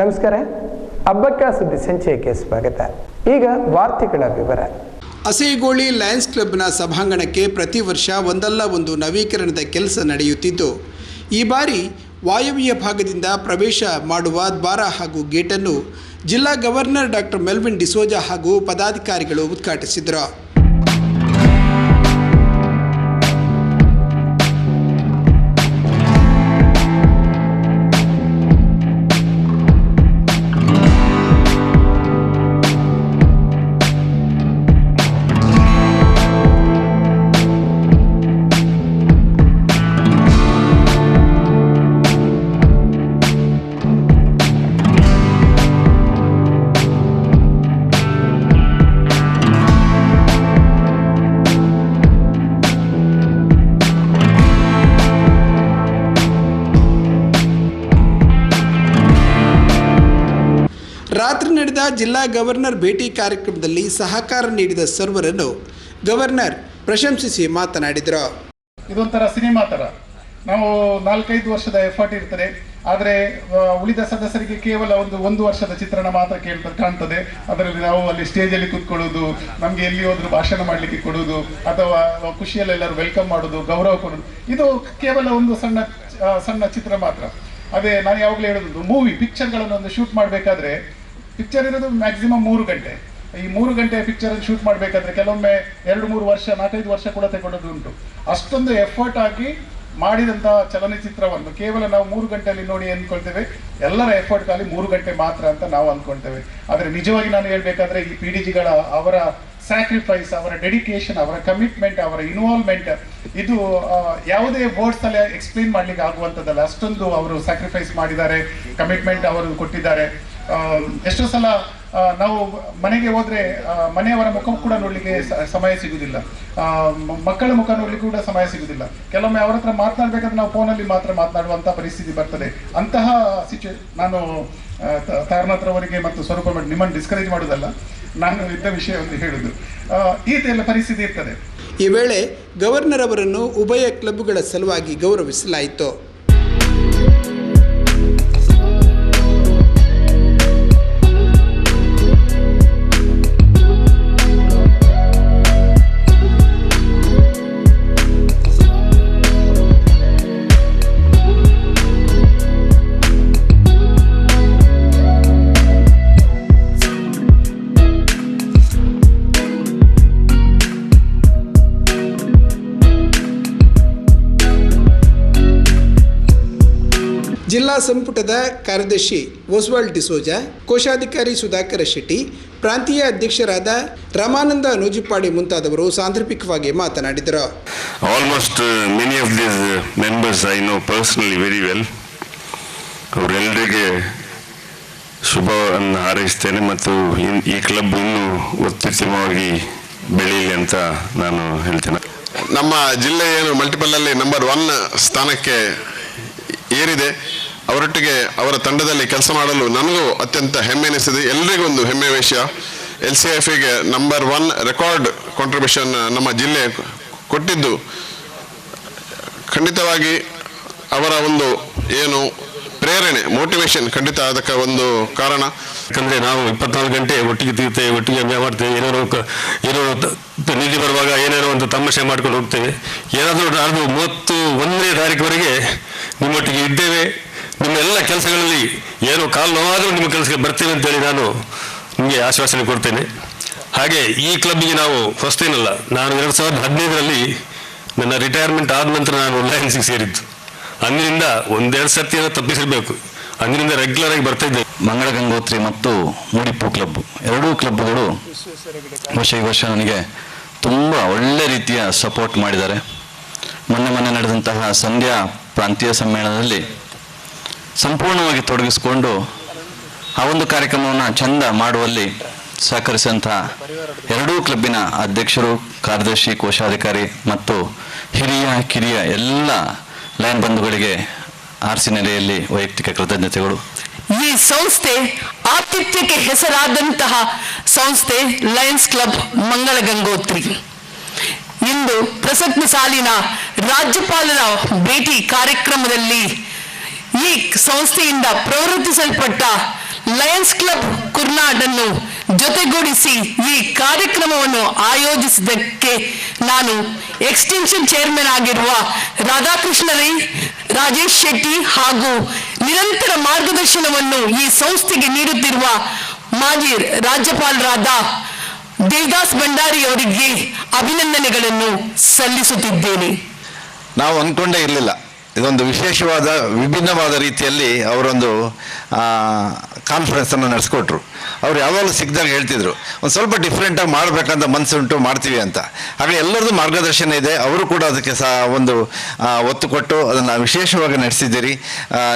ನಮಸ್ಕಾರ. ಹಬ್ಬಕ್ಕ ಸುದ್ದಿ ಸಂಚಯಕ್ಕೆ ಸ್ವಾಗತ. ಈಗ ವಾರ್ತೆಗಳ ವಿವರ. ಅಸೇಗೋಳಿ ಲಯನ್ಸ್ ಕ್ಲಬ್ನ ಸಭಾಂಗಣಕ್ಕೆ ಪ್ರತಿ ವರ್ಷ ಒಂದಲ್ಲ ಒಂದು ನವೀಕರಣದ ಕೆಲಸ ನಡೆಯುತ್ತಿದ್ದು, ಈ ಬಾರಿ ವಾಯವ್ಯ ಭಾಗದಿಂದ ಪ್ರವೇಶ ಮಾಡುವ ದ್ವಾರ ಹಾಗೂ ಗೇಟನ್ನು ಜಿಲ್ಲಾ ಗವರ್ನರ್ ಡಾಕ್ಟರ್ ಮೆಲ್ವಿನ್ ಡಿಸೋಜಾ ಹಾಗೂ ಪದಾಧಿಕಾರಿಗಳು ಉದ್ಘಾಟಿಸಿದರು. ರಾತ್ರಿ ನಡೆದ ಜಿಲ್ಲಾ ಗವರ್ನರ್ ಭೇಟಿ ಕಾರ್ಯಕ್ರಮದಲ್ಲಿ ಸಹಕಾರ ನೀಡಿದ ಸರ್ವರನ್ನು ಗವರ್ನರ್ ಪ್ರಶಂಸಿಸಿ ಮಾತನಾಡಿದರು. ಇದೊಂಥರ ಸಿನಿಮಾ ಥರ, ನಾವು 4-5 ವರ್ಷದ ಎಫರ್ಟ್ ಇರ್ತದೆ, ಆದರೆ ಉಳಿದ ಸದಸ್ಯರಿಗೆ ಕೇವಲ ಒಂದು ವರ್ಷದ ಚಿತ್ರಣ ಮಾತ್ರ ಕಾಣ್ತದೆ. ಅದರಲ್ಲಿ ನಾವು ಅಲ್ಲಿ ಸ್ಟೇಜಲ್ಲಿ ಕೂತ್ಕೊಳ್ಳೋದು, ನಮಗೆ ಎಲ್ಲಿ ಹೋದ್ರು ಭಾಷಣ ಮಾಡಲಿಕ್ಕೆ ಕೊಡೋದು, ಅಥವಾ ಖುಷಿಯಲ್ಲಿ ಎಲ್ಲರೂ ವೆಲ್ಕಮ್ ಮಾಡೋದು, ಗೌರವ ಕೊಡೋದು, ಇದು ಕೇವಲ ಒಂದು ಸಣ್ಣ ಚಿತ್ರ ಮಾತ್ರ. ಅದೇ ನಾನು ಯಾವಾಗಲೂ ಹೇಳೋದು, ಪಿಕ್ಚರ್ಗಳನ್ನು ಒಂದು ಶೂಟ್ ಮಾಡಬೇಕಾದ್ರೆ ಪಿಕ್ಚರ್ ಇರೋದು ಮ್ಯಾಕ್ಸಿಮಮ್ 3 ಗಂಟೆ. ಈ 3 ಗಂಟೆ ಪಿಕ್ಚರ್ ಶೂಟ್ ಮಾಡಬೇಕಾದ್ರೆ ಕೆಲವೊಮ್ಮೆ 2-3 ವರ್ಷ 4-5 ವರ್ಷ ಕೂಡ ತಗೊಳ್ಳೋದು ಉಂಟು. ಅಷ್ಟೊಂದು ಎಫರ್ಟ್ ಆಗಿ ಮಾಡಿದಂತಹ ಚಲನಚಿತ್ರವನ್ನು ಕೇವಲ ನಾವು 3 ಗಂಟೆಯಲ್ಲಿ ನೋಡಿ ಅಂದ್ಕೊಳ್ತೇವೆ. ಎಲ್ಲರ ಎಫರ್ಟ್ ಖಾಲಿ 3 ಗಂಟೆ ಮಾತ್ರ ಅಂತ ನಾವು ಅಂದ್ಕೊಳ್ತೇವೆ. ಆದರೆ ನಿಜವಾಗಿ ನಾನು ಹೇಳ್ಬೇಕಾದ್ರೆ ಈ PDGಗಳ ಅವರ ಸ್ಯಾಕ್ರಿಫೈಸ್, ಅವರ ಡೆಡಿಕೇಶನ್, ಅವರ ಕಮಿಟ್ಮೆಂಟ್, ಅವರ ಇನ್ವಾಲ್ವ್ಮೆಂಟ್, ಇದು ಯಾವುದೇ ವರ್ಡ್ಸ್ ಅಲ್ಲಿ ಎಕ್ಸ್ಪ್ಲೇನ್ ಮಾಡ್ಲಿಕ್ಕೆ ಆಗುವಂಥದ್ದಲ್ಲ. ಅಷ್ಟೊಂದು ಅವರು ಸ್ಯಾಕ್ರಿಫೈಸ್ ಮಾಡಿದ್ದಾರೆ, ಕಮಿಟ್ಮೆಂಟ್ ಅವರು ಕೊಟ್ಟಿದ್ದಾರೆ. ಎಷ್ಟೋ ಸಲ ನಾವು ಮನೆಗೆ ಹೋದ್ರೆ ಮನೆಯವರ ಮುಖ ಕೂಡ ನೋಡ್ಲಿಕ್ಕೆ ಸಮಯ ಸಿಗುದಿಲ್ಲ, ಮಕ್ಕಳ ಮುಖ ನೋಡ್ಲಿಕ್ಕೆ ಕೂಡ ಸಮಯ ಸಿಗುದಿಲ್ಲ. ಕೆಲವೊಮ್ಮೆ ಅವರ ಹತ್ರ ಮಾತನಾಡ್ಬೇಕಾದ್ರೆ ನಾವು ಫೋನಲ್ಲಿ ಮಾತ್ರ ಮಾತನಾಡುವಂತ ಪರಿಸ್ಥಿತಿ ಬರ್ತದೆ. ಅಂತಹ ನಾನು ತಾರನಾಥ್ರವರಿಗೆ ಮತ್ತು ಸ್ವರೂಪ ನಿಮ್ಮನ್ನು ಡಿಸ್ಕರೇಜ್ ಮಾಡೋದಲ್ಲ, ನಾನು ಇದ್ದ ವಿಷಯ ಒಂದು ಹೇಳುದು, ಈ ಎಲ್ಲ ಪರಿಸ್ಥಿತಿ ಇರ್ತದೆ. ಈ ವೇಳೆ ಗವರ್ನರ್ ಅವರನ್ನು ಉಭಯ ಕ್ಲಬ್ಗಳ ಸಲುವಾಗಿ ಗೌರವಿಸಲಾಯಿತು. ಜಿಲ್ಲಾ ಸಂಪುಟದ ಕಾರ್ಯದರ್ಶಿ ಓಸ್ವಾಲ್ಡ್ ಡಿಸೋಜಾ, ಕೋಶಾಧಿಕಾರಿ ಸುಧಾಕರ ಶೆಟ್ಟಿ, ಪ್ರಾಂತೀಯ ಅಧ್ಯಕ್ಷರಾದ ರಾಮಾನಂದ ನೂಜಿಪಾಡಿ ಮುಂತಾದವರು ಸಾಂದರ್ಭಿಕವಾಗಿ ಮಾತನಾಡಿದರು. Almost many of these members I know personally very well. ಅವರೆಲ್ಲರಿಗೆ ಶುಭವನ್ನು ಹಾರೈಸ್ತೇನೆ ಮತ್ತು ಈ ಕ್ಲಬ್ ಇನ್ನೂ ಅತ್ಯುತ್ತಮವಾಗಿ ಬೆಳೆಯಲಿ ಅಂತ ನಾನು ಹೇಳ್ತೇನೆ. ನಮ್ಮ ಜಿಲ್ಲೆ ಏನು ಮಲ್ಟಿಪಲ್ ಅಲ್ಲಿ ನಂಬರ್ 1 ಸ್ಥಾನಕ್ಕೆ ಏರಿದೆ. ಅವರೊಟ್ಟಿಗೆ ಅವರ ತಂಡದಲ್ಲಿ ಕೆಲಸ ಮಾಡಲು ನನಗೂ ಅತ್ಯಂತ ಹೆಮ್ಮೆ ಎನಿಸಿದೆ. ಎಲ್ಲರಿಗೂ ಒಂದು ಹೆಮ್ಮೆಯ ವಿಷಯ. LCFಗೆ ನಂಬರ್ 1 ರೆಕಾರ್ಡ್ ಕಾಂಟ್ರಿಬ್ಯೂಷನ್ ನಮ್ಮ ಜಿಲ್ಲೆ ಕೊಟ್ಟಿದ್ದು ಖಂಡಿತವಾಗಿ ಅವರ ಒಂದು ಏನು ಪ್ರೇರಣೆ, ಮೋಟಿವೇಶನ್ ಖಂಡಿತ ಅದಕ್ಕೆ ಒಂದು ಕಾರಣ. ಯಾಕಂದರೆ ನಾವು 24 ಗಂಟೆ ಒಟ್ಟಿಗೆ ತಿರುತ್ತೇವೆ, ಒಟ್ಟಿಗೆ ಮಾಡ್ತೇವೆ. ಏನೋ ನಿಧಿ ಬರುವಾಗ ಏನೇನೋ ಒಂದು ತಮಾಷೆ ಮಾಡ್ಕೊಂಡು ಹೋಗ್ತೇವೆ. ಏನಾದರೂ ನಾನು 31ನೇ ತಾರೀಕುವರೆಗೆ ನಿಮ್ಮೊಟ್ಟಿಗೆ ಇದ್ದೇವೆ. ನಿಮ್ಮ ಎಲ್ಲ ಕೆಲಸಗಳಲ್ಲಿ ಏನೋ ಕಾಲು ನೋವಾದರೂ ನಿಮ್ಮ ಕೆಲಸಕ್ಕೆ ಬರ್ತೇವೆ ಅಂತೇಳಿ ನಾನು ನಿಮಗೆ ಆಶ್ವಾಸನೆ ಕೊಡ್ತೇನೆ. ಹಾಗೆ ಈ ಕ್ಲಬ್ಗೆ ನಾವು ಫಸ್ಟ್ ಏನಲ್ಲ, ನಾನು 2015ರಲ್ಲಿ ನನ್ನ ರಿಟೈರ್ಮೆಂಟ್ ಆದ ನಂತರ ನಾನು ಲಯನ್ಸ್ಗೆ ಸೇರಿದ್ದು. ಅಂದಿನಿಂದ 1-2 ಸರ್ತಿಯನ್ನು ತಪ್ಪಿಸಿರಬೇಕು. ಅಂದಿನಿಂದ ರೆಗ್ಯುಲರ್ ಆಗಿ ಬರ್ತಾ ಇದ್ದೆ. ಮಂಗಳ ಗಂಗೋತ್ರಿ ಮತ್ತು ಮೂಡಿಪ್ಪು ಕ್ಲಬ್, ಎರಡೂ ಕ್ಲಬ್ಗಳು ಈ ವರ್ಷ ನನಗೆ ತುಂಬ ಒಳ್ಳೆ ರೀತಿಯ ಸಪೋರ್ಟ್ ಮಾಡಿದ್ದಾರೆ. ಮೊನ್ನೆ ನಡೆದಂತಹ ಸಂಧ್ಯಾ ಪ್ರಾಂತೀಯ ಸಮ್ಮೇಳನದಲ್ಲಿ ಸಂಪೂರ್ಣವಾಗಿ ತೊಡಗಿಸಿಕೊಂಡು ಆ ಒಂದು ಕಾರ್ಯಕ್ರಮವನ್ನು ಚಂದ ಮಾಡುವಲ್ಲಿ ಸಹಕರಿಸಿದಂತಹ ಎರಡೂ ಕ್ಲಬ್ಬಿನ ಅಧ್ಯಕ್ಷರು, ಕಾರ್ಯದರ್ಶಿ, ಕೋಶಾಧಿಕಾರಿ ಮತ್ತು ಹಿರಿಯ ಕಿರಿಯ ಎಲ್ಲ ಲಯನ್ ಬಂಧುಗಳಿಗೆ ಆರ್ಸಿ ನೆಲೆಯಲ್ಲಿ ವೈಯಕ್ತಿಕ ಕೃತಜ್ಞತೆಗಳು. ಈ ಸಂಸ್ಥೆ ಆತಿಥ್ಯಕ್ಕೆ ಹೆಸರಾದಂತಹ ಸಂಸ್ಥೆ ಲಯನ್ಸ್ ಕ್ಲಬ್ ಮಂಗಳ ಗಂಗೋತ್ರಿ. ಇಂದು ಪ್ರಸಕ್ತ ಸಾಲಿನ ರಾಜ್ಯಪಾಲರ ಭೇಟಿ ಕಾರ್ಯಕ್ರಮದಲ್ಲಿ ಈ ಸಂಸ್ಥೆಯಿಂದ ಪ್ರವರ್ತಿಸಲ್ಪಟ್ಟ ಲಯನ್ಸ್ ಕ್ಲಬ್ ಕುರ್ನಾಡನ್ನು ಜೊತೆಗೂಡಿಸಿ ಈ ಕಾರ್ಯಕ್ರಮವನ್ನು ಆಯೋಜಿಸಿದ್ದಕ್ಕೆ ನಾನು ಎಕ್ಸ್ಟೆನ್ಷನ್ ಚೇರ್ಮನ್ ಆಗಿರುವ ರಾಧಾಕೃಷ್ಣ ರೈ, ರಾಜೇಶ್ ಶೆಟ್ಟಿ ಹಾಗೂ ನಿರಂತರ ಮಾರ್ಗದರ್ಶನವನ್ನು ಈ ಸಂಸ್ಥೆಗೆ ನೀಡುತ್ತಿರುವ ಮಾಜಿ ರಾಜ್ಯಪಾಲರಾದ ದೇವದಾಸ್ ಭಂಡಾರಿ ಅವರಿಗೆ ಅಭಿನಂದನೆಗಳನ್ನು ಸಲ್ಲಿಸುತ್ತಿದ್ದೇನೆ. ನಾವು ಅಂದ್ಕೊಂಡೇ ಇರಲಿಲ್ಲ, ಇದೊಂದು ವಿಶೇಷವಾದ ವಿಭಿನ್ನವಾದ ರೀತಿಯಲ್ಲಿ ಅವರೊಂದು ಕಾನ್ಫರೆನ್ಸನ್ನು ನಡೆಸ್ಕೊಟ್ರು. ಅವ್ರು ಯಾವಾಗಲೂ ಸಿಕ್ಕಿದಾಗ ಹೇಳ್ತಿದ್ರು, ಒಂದು ಸ್ವಲ್ಪ ಡಿಫ್ರೆಂಟಾಗಿ ಮಾಡಬೇಕಂತ ಮನಸ್ಸುಂಟು, ಮಾಡ್ತೀವಿ ಅಂತ. ಹಾಗೆ ಎಲ್ಲರದ್ದು ಮಾರ್ಗದರ್ಶನ ಇದೆ. ಅವರು ಕೂಡ ಅದಕ್ಕೆ ಒಂದು ಒತ್ತು ಕೊಟ್ಟು ಅದನ್ನು ವಿಶೇಷವಾಗಿ ನಡೆಸಿದ್ದೀರಿ.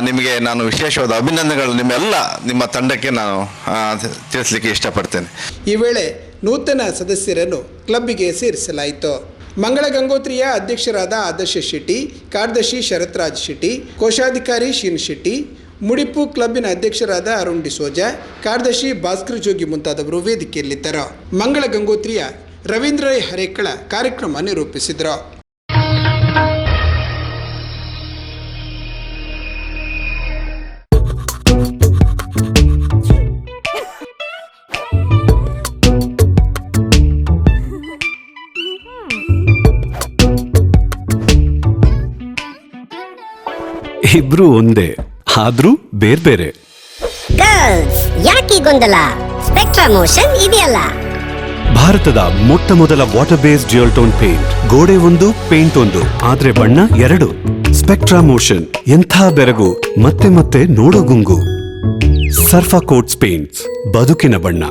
ನಿಮಗೆ ನಾನು ವಿಶೇಷವಾದ ಅಭಿನಂದನೆಗಳು ನಿಮ್ಮ ತಂಡಕ್ಕೆ ನಾನು ತಿಳಿಸ್ಲಿಕ್ಕೆ ಇಷ್ಟಪಡ್ತೇನೆ. ಈ ವೇಳೆ ನೂತನ ಸದಸ್ಯರನ್ನು ಕ್ಲಬ್ಬಿಗೆ ಸೇರಿಸಲಾಯಿತು. ಮಂಗಳ ಗಂಗೋತ್ರಿಯ ಅಧ್ಯಕ್ಷರಾದ ಆದರ್ಶ ಶೆಟ್ಟಿ, ಕಾರ್ಯದರ್ಶಿ ಶರತ್ ರಾಜ್ ಶೆಟ್ಟಿ, ಕೋಶಾಧಿಕಾರಿ ಶೀನ್ ಶೆಟ್ಟಿ, ಮುಡಿಪು ಕ್ಲಬ್ಬಿನ ಅಧ್ಯಕ್ಷರಾದ ಅರುಣ್ ಡಿಸೋಜಾ, ಕಾರ್ಯದರ್ಶಿ ಭಾಸ್ಕರ್ ಜೋಗಿ ಮುಂತಾದವರು ವೇದಿಕೆಯಲ್ಲಿದ್ದರು. ಮಂಗಳ ಗಂಗೋತ್ರಿಯ ರವೀಂದ್ರ ರೈ ಹರೇಕಳ ಕಾರ್ಯಕ್ರಮ ನಿರೂಪಿಸಿದರು. ಇಬ್ರು ಒಂದೇ, ಆದ್ರೂ ಬೇರೆ ಬೇರೆ. ಗರ್ಲ್ಸ್ ಯಾಕೆ ಗೊಂದಲ? ಸ್ಪೆಕ್ಟ್ರಾ ಮೋಷನ್ ಇದೆಯಲ್ಲ, ಭಾರತದ ಮೊಟ್ಟ ಮೊದಲ water based dual tone paint. ಗೋಡೆ ಒಂದು, ಪೇಂಟ್ ಒಂದು, ಆದ್ರೆ ಬಣ್ಣ ಎರಡು. ಸ್ಪೆಕ್ಟ್ರಾ ಮೋಷನ್, ಎಂಥ ಬೆರಗು, ಮತ್ತೆ ಮತ್ತೆ ನೋಡೋ ಗುಂಗು. ಸರ್ಫಾ ಕೋಟ್ಸ್ ಪೇಂಟ್ಸ್, ಬದುಕಿನ ಬಣ್ಣ.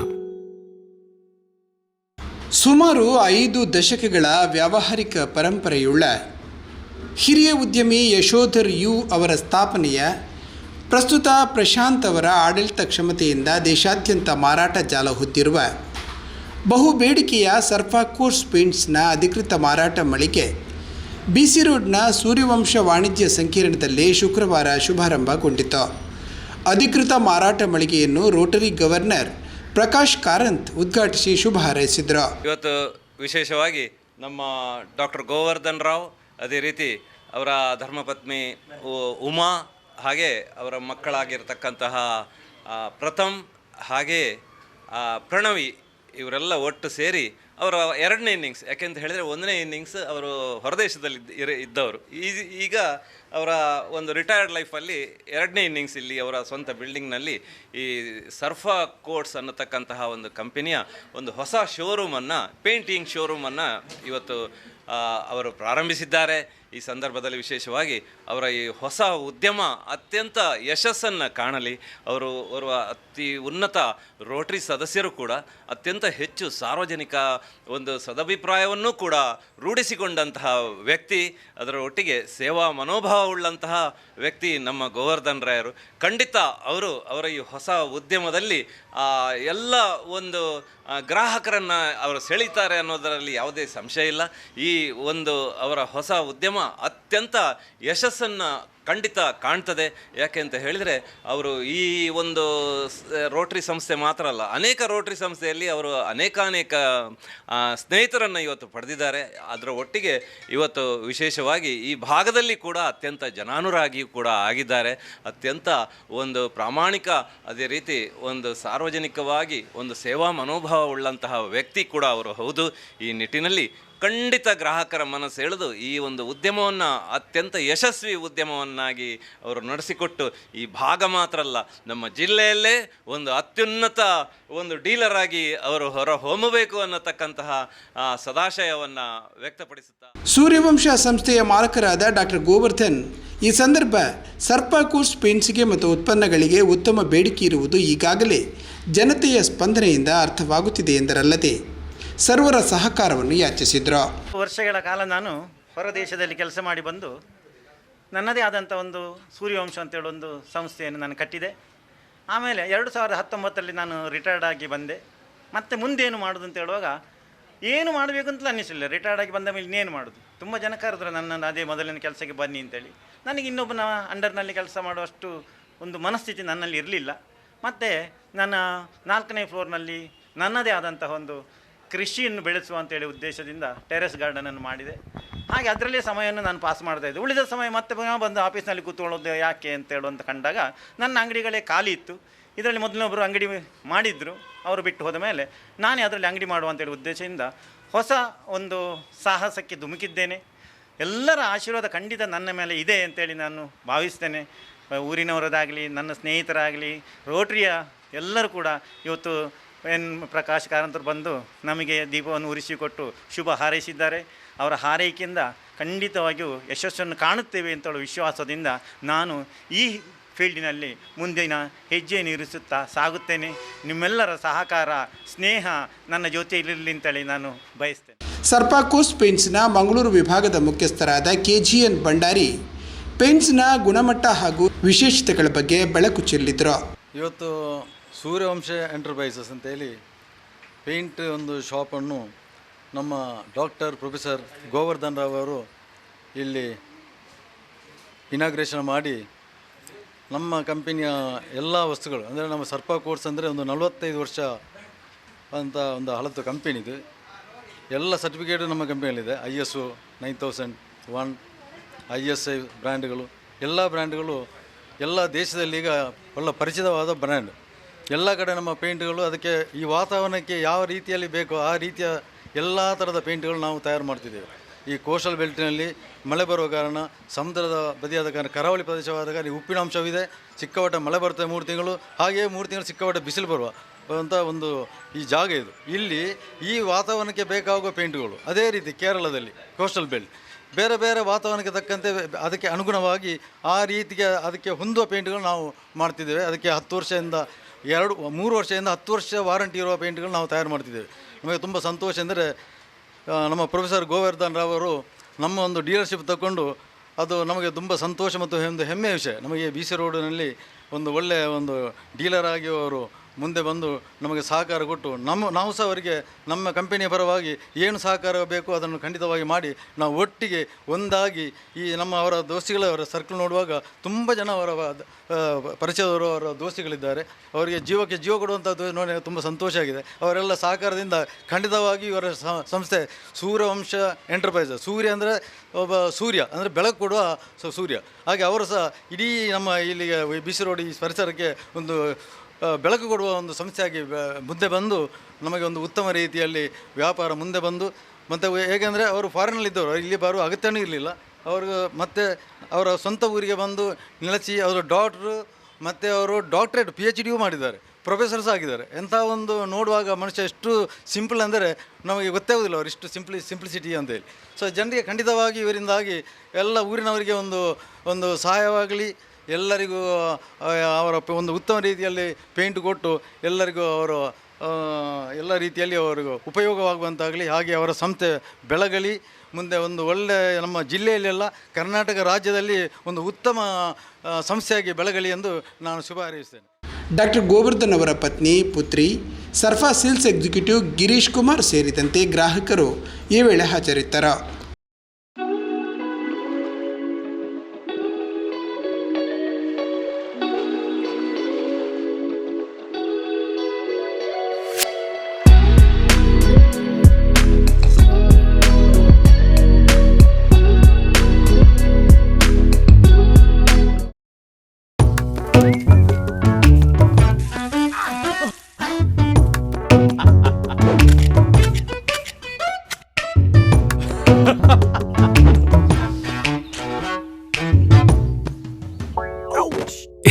ಸುಮಾರು 5 ದಶಕಗಳ ವ್ಯಾವಹಾರಿಕ ಪರಂಪರೆಯುಳ್ಳ ಹಿರಿಯ ಉದ್ಯಮಿ ಯಶೋಧರ್ ಯು ಅವರ ಸ್ಥಾಪನೆಯ ಪ್ರಸ್ತುತ ಪ್ರಶಾಂತ್ ಅವರ ಆಡಳಿತ ಕ್ಷಮತೆಯಿಂದ ದೇಶಾದ್ಯಂತ ಮಾರಾಟ ಜಾಲ ಹೊಂದಿರುವ ಬಹು ಬೇಡಿಕೆಯ ಸರ್ಫಾ ಕೋಟ್ಸ್ ಪೇಂಟ್ಸ್ನ ಅಧಿಕೃತ ಮಾರಾಟ ಮಳಿಗೆ BC ರೋಡ್ನ ಸೂರ್ಯವಂಶ ವಾಣಿಜ್ಯ ಸಂಕೀರ್ಣದಲ್ಲಿ ಶುಕ್ರವಾರ ಶುಭಾರಂಭಗೊಂಡಿತು. ಅಧಿಕೃತ ಮಾರಾಟ ಮಳಿಗೆಯನ್ನು ರೋಟರಿ ಗವರ್ನರ್ ಪ್ರಕಾಶ್ ಕಾರಂತ್ ಉದ್ಘಾಟಿಸಿ ಶುಭ ಹಾರೈಸಿದರು. ಇವತ್ತು ವಿಶೇಷವಾಗಿ ನಮ್ಮ ಡಾಕ್ಟರ್ ಗೋವರ್ಧನ್ ರಾವ್, ಅದೇ ರೀತಿ ಅವರ ಧರ್ಮಪತ್ನಿ ಉಮಾ, ಹಾಗೆ ಅವರ ಮಕ್ಕಳಾಗಿರ್ತಕ್ಕಂತಹ ಪ್ರಥಮ್ ಹಾಗೆ ಪ್ರಣವಿ, ಇವರೆಲ್ಲ ಒಟ್ಟು ಸೇರಿ ಅವರ 2ನೇ ಇನ್ನಿಂಗ್ಸ್, ಯಾಕೆಂತ ಹೇಳಿದರೆ 1ನೇ ಇನ್ನಿಂಗ್ಸ್ ಅವರು ಹೊರದೇಶದಲ್ಲಿ ಇದ್ದವರು. ಈಗ ಅವರ ಒಂದು ರಿಟೈರ್ಡ್ ಲೈಫಲ್ಲಿ 2ನೇ ಇನ್ನಿಂಗ್ಸ್ ಇಲ್ಲಿ ಅವರ ಸ್ವಂತ ಬಿಲ್ಡಿಂಗ್ನಲ್ಲಿ ಈ ಸರ್ಫಾ ಕೋಟ್ಸ್ ಅನ್ನತಕ್ಕಂತಹ ಒಂದು ಕಂಪನಿಯ ಒಂದು ಹೊಸ ಶೋರೂಮನ್ನು, ಪೇಂಟಿಂಗ್ ಶೋರೂಮನ್ನು ಇವತ್ತು ಅವರು ಪ್ರಾರಂಭಿಸಿದ್ದಾರೆ. ಈ ಸಂದರ್ಭದಲ್ಲಿ ವಿಶೇಷವಾಗಿ ಅವರ ಈ ಹೊಸ ಉದ್ಯಮ ಅತ್ಯಂತ ಯಶಸ್ಸನ್ನು ಕಾಣಲಿ. ಅವರು ಓರ್ವ ಅತಿ ಉನ್ನತ ರೋಟರಿ ಸದಸ್ಯರು ಕೂಡ, ಅತ್ಯಂತ ಹೆಚ್ಚು ಸಾರ್ವಜನಿಕ ಒಂದು ಸದಭಿಪ್ರಾಯವನ್ನು ಕೂಡ ರೂಢಿಸಿಕೊಂಡಂತಹ ವ್ಯಕ್ತಿ, ಅದರ ಒಟ್ಟಿಗೆ ಸೇವಾ ಮನೋಭಾವವುಳ್ಳಂತಹ ವ್ಯಕ್ತಿ ನಮ್ಮ ಗೋವರ್ಧನ್ ರಾಯರು. ಖಂಡಿತ ಅವರ ಈ ಹೊಸ ಉದ್ಯಮದಲ್ಲಿ ಎಲ್ಲ ಒಂದು ಗ್ರಾಹಕರನ್ನು ಅವರು ಸೆಳೀತಾರೆ ಅನ್ನೋದರಲ್ಲಿ ಯಾವುದೇ ಸಂಶಯ ಇಲ್ಲ. ಈ ಒಂದು ಅವರ ಹೊಸ ಉದ್ಯಮ ಅತ್ಯಂತ ಯಶಸ್ಸನ್ನು ಖಂಡಿತ ಕಾಣ್ತದೆ. ಯಾಕೆ ಅಂತ ಹೇಳಿದರೆ ಅವರು ಈ ಒಂದು ರೋಟರಿ ಸಂಸ್ಥೆ ಮಾತ್ರ ಅಲ್ಲ, ಅನೇಕ ರೋಟರಿ ಸಂಸ್ಥೆಯಲ್ಲಿ ಅವರು ಅನೇಕ ಸ್ನೇಹಿತರನ್ನು ಇವತ್ತು ಪಡೆದಿದ್ದಾರೆ. ಅದರ ಒಟ್ಟಿಗೆ ಇವತ್ತು ವಿಶೇಷವಾಗಿ ಈ ಭಾಗದಲ್ಲಿ ಕೂಡ ಅತ್ಯಂತ ಜನಾನುರಾಗಿಯೂ ಕೂಡ ಆಗಿದ್ದಾರೆ. ಅತ್ಯಂತ ಒಂದು ಪ್ರಾಮಾಣಿಕ, ಅದೇ ರೀತಿ ಒಂದು ಸಾರ್ವಜನಿಕವಾಗಿ ಒಂದು ಸೇವಾ ಮನೋಭಾವ ಉಳ್ಳಂತಹ ವ್ಯಕ್ತಿ ಕೂಡ ಅವರು ಹೌದು. ಈ ನಿಟ್ಟಿನಲ್ಲಿ ಖಂಡಿತ ಗ್ರಾಹಕರ ಮನಸ್ಸು ಎಳೆದು ಈ ಒಂದು ಉದ್ಯಮವನ್ನು ಅತ್ಯಂತ ಯಶಸ್ವಿ ಉದ್ಯಮವನ್ನಾಗಿ ಅವರು ನಡೆಸಿಕೊಟ್ಟು ಈ ಭಾಗ ಮಾತ್ರ ಅಲ್ಲ, ನಮ್ಮ ಜಿಲ್ಲೆಯಲ್ಲೇ ಒಂದು ಅತ್ಯುನ್ನತ ಒಂದು ಡೀಲರ್ ಆಗಿ ಅವರು ಹೊರ ಹೊಮ್ಮಬೇಕು ಅನ್ನತಕ್ಕಂತಹ ಸದಾಶಯವನ್ನು ವ್ಯಕ್ತಪಡಿಸುತ್ತಾ ಸೂರ್ಯವಂಶ ಸಂಸ್ಥೆಯ ಮಾಲಕರಾದ ಡಾಕ್ಟರ್ ಗೋವರ್ಧನ್ ಈ ಸಂದರ್ಭ ಸರ್ಫಾ ಕೋಟ್ಸ್ ಪೇಂಟ್ಸ್ಗೆ ಮತ್ತು ಉತ್ಪನ್ನಗಳಿಗೆ ಉತ್ತಮ ಬೇಡಿಕೆ ಇರುವುದು ಈಗಾಗಲೇ ಜನತೆಯ ಸ್ಪಂದನೆಯಿಂದ ಅರ್ಥವಾಗುತ್ತಿದೆ ಎಂದರಲ್ಲದೆ ಸರ್ವರ ಸಹಕಾರವನ್ನು ಯಾಚಿಸಿದರು. ವರ್ಷಗಳ ಕಾಲ ನಾನು ಹೊರದೇಶದಲ್ಲಿ ಕೆಲಸ ಮಾಡಿ ಬಂದು ನನ್ನದೇ ಆದಂಥ ಒಂದು ಸೂರ್ಯವಂಶ ಅಂತೇಳಿ ಒಂದು ಸಂಸ್ಥೆಯನ್ನು ನಾನು ಕಟ್ಟಿದೆ. ಆಮೇಲೆ 2019 ನಾನು ರಿಟೈರ್ಡ್ ಆಗಿ ಬಂದೆ. ಮತ್ತು ಮುಂದೇನು ಮಾಡೋದು ಅಂತ ಹೇಳುವಾಗ ಏನು ಮಾಡಬೇಕು ಅಂತಲೇ ಅನ್ನಿಸಲಿಲ್ಲ. ರಿಟೈರ್ಡ್ ಆಗಿ ಬಂದ ಮೇಲೆ ಇನ್ನೇನು ಮಾಡೋದು. ತುಂಬ ಜನ ಕರೆದ್ರು ನನ್ನನ್ನು ಅದೇ ಮೊದಲಿನ ಕೆಲಸಕ್ಕೆ ಬನ್ನಿ ಅಂತೇಳಿ. ನನಗೆ ಇನ್ನೊಬ್ಬನ ಅಂಡರ್ನಲ್ಲಿ ಕೆಲಸ ಮಾಡುವಷ್ಟು ಒಂದು ಮನಸ್ಥಿತಿ ನನ್ನಲ್ಲಿ ಇರಲಿಲ್ಲ. ಮತ್ತು ನನ್ನ 4ನೇ ಫ್ಲೋರ್ನಲ್ಲಿ ನನ್ನದೇ ಆದಂತಹ ಒಂದು ಕೃಷಿಯನ್ನು ಬೆಳೆಸುವ ಅಂತೇಳಿ ಉದ್ದೇಶದಿಂದ ಟೆರೆಸ್ ಗಾರ್ಡನನ್ನು ಮಾಡಿದೆ. ಹಾಗೆ ಅದರಲ್ಲೇ ಸಮಯವನ್ನು ನಾನು ಪಾಸ್ ಮಾಡ್ತಾಯಿದ್ದೆ. ಉಳಿದ ಸಮಯ ಮತ್ತೆ ಬಂದು ಆಫೀಸ್ನಲ್ಲಿ ಕೂತ್ಕೊಳ್ಳೋದು ಯಾಕೆ ಅಂತೇಳು ಅಂತ ಕಂಡಾಗ ನನ್ನ ಅಂಗಡಿಗಳೇ ಖಾಲಿ ಇತ್ತು. ಇದರಲ್ಲಿ ಮೊದಲೊಬ್ಬರು ಅಂಗಡಿ ಮಾಡಿದ್ರು, ಅವರು ಬಿಟ್ಟು ಹೋದ ಮೇಲೆ ನಾನೇ ಅದರಲ್ಲಿ ಅಂಗಡಿ ಮಾಡುವ ಅಂತೇಳಿ ಉದ್ದೇಶದಿಂದ ಹೊಸ ಒಂದು ಸಾಹಸಕ್ಕೆ ಧುಮುಕಿದ್ದೇನೆ. ಎಲ್ಲರ ಆಶೀರ್ವಾದ ಖಂಡಿತ ನನ್ನ ಮೇಲೆ ಇದೆ ಅಂತೇಳಿ ನಾನು ಭಾವಿಸ್ತೇನೆ. ಊರಿನವರದಾಗಲಿ, ನನ್ನ ಸ್ನೇಹಿತರಾಗಲಿ, ರೋಟ್ರಿಯ ಎಲ್ಲರೂ ಕೂಡ ಇವತ್ತು ಪ್ರಕಾಶ್ ಕಾರಂತರು ಬಂದು ನಮಗೆ ದೀಪವನ್ನು ಉರಿಸಿಕೊಟ್ಟು ಶುಭ ಹಾರೈಸಿದ್ದಾರೆ. ಅವರ ಹಾರೈಕೆಯಿಂದ ಖಂಡಿತವಾಗಿಯೂ ಯಶಸ್ಸನ್ನು ಕಾಣುತ್ತೇವೆ ಅಂತೇಳುವ ವಿಶ್ವಾಸದಿಂದ ನಾನು ಈ ಫೀಲ್ಡಿನಲ್ಲಿ ಮುಂದಿನ ಹೆಜ್ಜೆಯನ್ನು ಇರಿಸುತ್ತಾ ಸಾಗುತ್ತೇನೆ. ನಿಮ್ಮೆಲ್ಲರ ಸಹಕಾರ, ಸ್ನೇಹ ನನ್ನ ಜೊತೆಯಲ್ಲಿರಲಿ ಅಂತೇಳಿ ನಾನು ಬಯಸ್ತೇನೆ. ಸರ್ಪಾಕೋಸ್ ಪೇಂಟ್ಸ್ನ ಮಂಗಳೂರು ವಿಭಾಗದ ಮುಖ್ಯಸ್ಥರಾದ KGN ಭಂಡಾರಿ ಪೇಂಟ್ಸ್ನ ಗುಣಮಟ್ಟ ಹಾಗೂ ವಿಶೇಷತೆಗಳ ಬಗ್ಗೆ ಬೆಳಕು ಚೆಲ್ಲಿದರು. ಇವತ್ತು ಸೂರ್ಯವಂಶ ಎಂಟರ್ಪ್ರೈಸಸ್ ಅಂತೇಳಿ ಪೇಂಟ್ ಒಂದು ಶಾಪನ್ನು ನಮ್ಮ ಡಾಕ್ಟರ್ ಪ್ರೊಫೆಸರ್ ಗೋವರ್ಧನ್ ರಾವ್ ಅವರು ಇಲ್ಲಿ ಇನಾಗ್ರೇಷನ್ ಮಾಡಿ ನಮ್ಮ ಕಂಪನಿಯ ಎಲ್ಲ ವಸ್ತುಗಳು ಅಂದರೆ ನಮ್ಮ ಸರ್ಪಾಕೋಟ್ಸ್ ಅಂದರೆ ಒಂದು 45 ವರ್ಷ ಅಂತ ಒಂದು ಹಳತ್ತು ಕಂಪನಿದು ಎಲ್ಲ ಸರ್ಟಿಫಿಕೇಟು ನಮ್ಮ ಕಂಪನಿಯಲ್ಲಿದೆ. ISO 9001, ISI ಬ್ರ್ಯಾಂಡ್ಗಳು, ಎಲ್ಲ ಬ್ರ್ಯಾಂಡ್ಗಳು ಎಲ್ಲ ದೇಶದಲ್ಲಿ ಈಗ ಒಳ್ಳೆ ಪರಿಚಿತವಾದ ಬ್ರ್ಯಾಂಡ್. ಎಲ್ಲ ಕಡೆ ನಮ್ಮ ಪೇಂಟ್ಗಳು ಅದಕ್ಕೆ ಈ ವಾತಾವರಣಕ್ಕೆ ಯಾವ ರೀತಿಯಲ್ಲಿ ಬೇಕೋ ಆ ರೀತಿಯ ಎಲ್ಲ ಥರದ ಪೇಂಟ್ಗಳು ನಾವು ತಯಾರು ಮಾಡ್ತಿದ್ದೇವೆ. ಈ ಕೋಸ್ಟಲ್ ಬೆಲ್ಟಿನಲ್ಲಿ ಮಳೆ ಬರುವ ಕಾರಣ, ಸಮುದ್ರದ ಬದಿಯಾದ ಕಾರಣ, ಕರಾವಳಿ ಪ್ರದೇಶವಾದ ಕಾರಣ ಉಪ್ಪಿನಾಂಶವಿದೆ. ಸಿಕ್ಕಾಪಟ್ಟೆ ಮಳೆ ಬರ್ತದೆ 3 ತಿಂಗಳು, ಹಾಗೆಯೇ 3 ತಿಂಗಳು ಸಿಕ್ಕಾಪಟ್ಟೆ ಬಿಸಿಲು ಬರುವ ಅಂತ ಒಂದು ಈ ಜಾಗ ಇದು. ಇಲ್ಲಿ ಈ ವಾತಾವರಣಕ್ಕೆ ಬೇಕಾಗುವ ಪೇಂಟ್ಗಳು ಅದೇ ರೀತಿ ಕೇರಳದಲ್ಲಿ ಕೋಸ್ಟಲ್ ಬೆಲ್ಟ್ ಬೇರೆ ಬೇರೆ ವಾತಾವರಣಕ್ಕೆ ತಕ್ಕಂತೆ ಅದಕ್ಕೆ ಅನುಗುಣವಾಗಿ ಆ ರೀತಿಗೆ ಅದಕ್ಕೆ ಹೊಂದುವ ಪೇಂಟ್ಗಳು ನಾವು ಮಾಡ್ತಿದ್ದೇವೆ. ಅದಕ್ಕೆ 10 ವರ್ಷದಿಂದ 3 ವರ್ಷದಿಂದ 10 ವರ್ಷ ವಾರಂಟಿ ಇರುವ ಪೇಂಟ್ಗಳು ನಾವು ತಯಾರು ಮಾಡ್ತಿದ್ದೇವೆ. ನಮಗೆ ತುಂಬ ಸಂತೋಷ ಅಂದರೆ ನಮ್ಮ ಪ್ರೊಫೆಸರ್ ಗೋವರ್ಧನ್ ರಾವ್ ಅವರು ನಮ್ಮ ಒಂದು ಡೀಲರ್ಶಿಪ್ ತಗೊಂಡು ಅದು ನಮಗೆ ತುಂಬ ಸಂತೋಷ ಮತ್ತು ಒಂದು ಹೆಮ್ಮೆಯ ವಿಷಯ. ನಮಗೆ BC ರೋಡಿನಲ್ಲಿ ಒಂದು ಒಳ್ಳೆಯ ಒಂದು ಡೀಲರ್ ಆಗಿ ಅವರು ಮುಂದೆ ಬಂದು ನಮಗೆ ಸಹಕಾರ ಕೊಟ್ಟು ನಾವು ಸಹ ಅವರಿಗೆ ನಮ್ಮ ಕಂಪನಿಯ ಪರವಾಗಿ ಏನು ಸಹಕಾರ ಬೇಕು ಅದನ್ನು ಖಂಡಿತವಾಗಿ ಮಾಡಿ ನಾವು ಒಟ್ಟಿಗೆ ಒಂದಾಗಿ ಈ ಅವರ ದೋಸ್ತಿಗಳವರ ಸರ್ಕಲ್ ನೋಡುವಾಗ ತುಂಬ ಜನ ಅವರ ಪರಿಚಯದವರು ಅವರ ದೋಸ್ತಿಗಳಿದ್ದಾರೆ. ಅವರಿಗೆ ಜೀವಕ್ಕೆ ಜೀವ ಕೊಡುವಂಥದ್ದು ನೋಡಿ ತುಂಬ ಸಂತೋಷ ಆಗಿದೆ. ಅವರೆಲ್ಲ ಸಹಕಾರದಿಂದ ಖಂಡಿತವಾಗಿ ಇವರ ಸಂಸ್ಥೆ ಸೂರ್ಯವಂಶ ಎಂಟರ್ಪ್ರೈಸಸ್, ಸೂರ್ಯ ಅಂದರೆ ಒಬ್ಬ ಸೂರ್ಯ ಅಂದರೆ ಬೆಳಕು ಕೊಡುವ ಸೂರ್ಯ, ಹಾಗೆ ಅವರು ಸಹ ಇಡೀ ನಮ್ಮ ಇಲ್ಲಿಗೆ BC ರೋಡ್ ಈ ಪರಿಸರಕ್ಕೆ ಒಂದು ಬೆಳಕು ಕೊಡುವ ಒಂದು ಸಂಸ್ಥೆಯಾಗಿ ಮುಂದೆ ಬಂದು ನಮಗೆ ಒಂದು ಉತ್ತಮ ರೀತಿಯಲ್ಲಿ ವ್ಯಾಪಾರ ಮುಂದೆ ಬಂದು ಮತ್ತು ಹೇಗೆಂದರೆ ಅವರು ಫಾರಿನಲ್ಲಿದ್ದವರು, ಇಲ್ಲಿ ಬರುವ ಅಗತ್ಯವೂ ಇರಲಿಲ್ಲ. ಅವರು ಮತ್ತು ಅವರ ಸ್ವಂತ ಊರಿಗೆ ಬಂದು ನೆಲೆಸಿ ಅವರು ಡಾಕ್ಟ್ರು ಮತ್ತು ಅವರು ಡಾಕ್ಟ್ರೇಟ್ PhD ಮಾಡಿದ್ದಾರೆ, ಪ್ರೊಫೆಸರ್ಸ್ ಆಗಿದ್ದಾರೆ. ಎಂಥ ಒಂದು ನೋಡುವಾಗ ಮನುಷ್ಯ ಎಷ್ಟು ಸಿಂಪಲ್ ಅಂದರೆ ನಮಗೆ ಗೊತ್ತಾಗೋದಿಲ್ಲ ಅವರು ಇಷ್ಟು ಸಿಂಪ್ಲಿಸಿಟಿ ಅಂತೇಳಿ. ಸೊ ಜನರಿಗೆ ಖಂಡಿತವಾಗಿ ಇವರಿಂದಾಗಿ ಎಲ್ಲ ಊರಿನವರಿಗೆ ಒಂದು ಸಹಾಯವಾಗಲಿ, ಎಲ್ಲರಿಗೂ ಅವರ ಒಂದು ಉತ್ತಮ ರೀತಿಯಲ್ಲಿ ಪೇಂಟ್ ಕೊಟ್ಟು ಎಲ್ಲರಿಗೂ ಅವರು ಎಲ್ಲ ರೀತಿಯಲ್ಲಿ ಅವರಿಗೂ ಉಪಯೋಗವಾಗುವಂತಾಗಲಿ, ಹಾಗೆ ಅವರ ಸಂಸ್ಥೆ ಬೆಳಗಲಿ, ಮುಂದೆ ಒಂದು ಒಳ್ಳೆಯ ನಮ್ಮ ಜಿಲ್ಲೆಯಲ್ಲೆಲ್ಲ ಕರ್ನಾಟಕ ರಾಜ್ಯದಲ್ಲಿ ಒಂದು ಉತ್ತಮ ಸಂಸ್ಥೆಯಾಗಿ ಬೆಳಗಲಿ ಎಂದು ನಾನು ಶುಭ ಹಾರೈಸ್ತೇನೆ. ಡಾಕ್ಟರ್ ಗೋವರ್ಧನ್ ಅವರ ಪತ್ನಿ, ಪುತ್ರಿ, ಸರ್ಫಾ ಸೇಲ್ಸ್ ಎಕ್ಸಿಕ್ಯೂಟಿವ್ ಗಿರೀಶ್ ಕುಮಾರ್ ಸೇರಿದಂತೆ ಗ್ರಾಹಕರು ಈ ವೇಳೆ ಹಾಜರಿದ್ದರು.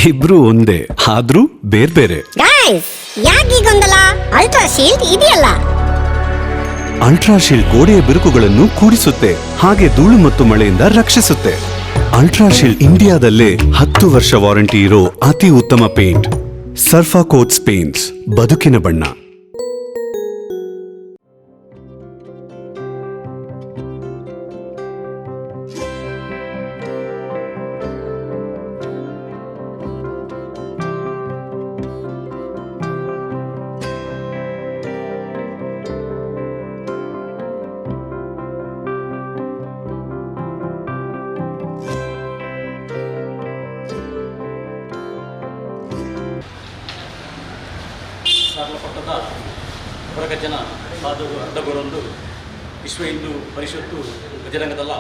ಇಬ್ರು ಒಂದೇ ಆದ್ರೂ ಬೇರೆ. ಯಾಕೆ ಗೊಂದಲ? ಅಲ್ಟ್ರಾಶೀಲ್ಡ್ ಇದೆಯಲ್ಲ. ಅಲ್ಟ್ರಾಶೀಲ್ಡ್ ಗೋಡೆಯ ಬಿರುಕುಗಳನ್ನು ಕೂಡಿಸುತ್ತೆ, ಹಾಗೆ ಧೂಳು ಮತ್ತು ಮಳೆಯಿಂದ ರಕ್ಷಿಸುತ್ತೆ. ಅಲ್ಟ್ರಾಶೀಲ್ಡ್ ಇಂಡಿಯಾದಲ್ಲೇ 10 ವರ್ಷ ವಾರಂಟಿ ಇರೋ ಅತಿ ಉತ್ತಮ ಪೇಂಟ್. ಸರ್ಫಾಕೋಟ್ಸ್ ಪೇಂಟ್ಸ್, ಬದುಕಿನ ಬಣ್ಣ. ಸಾಗಲಪಟ್ಟದ ಹೊರಗಜ್ಜನ ಸಾಧು ಅಡ್ಡಗೋರೊಂದು ವಿಶ್ವ ಹಿಂದೂ ಪರಿಷತ್ತು ಬಜರಂಗದಲ್ಲ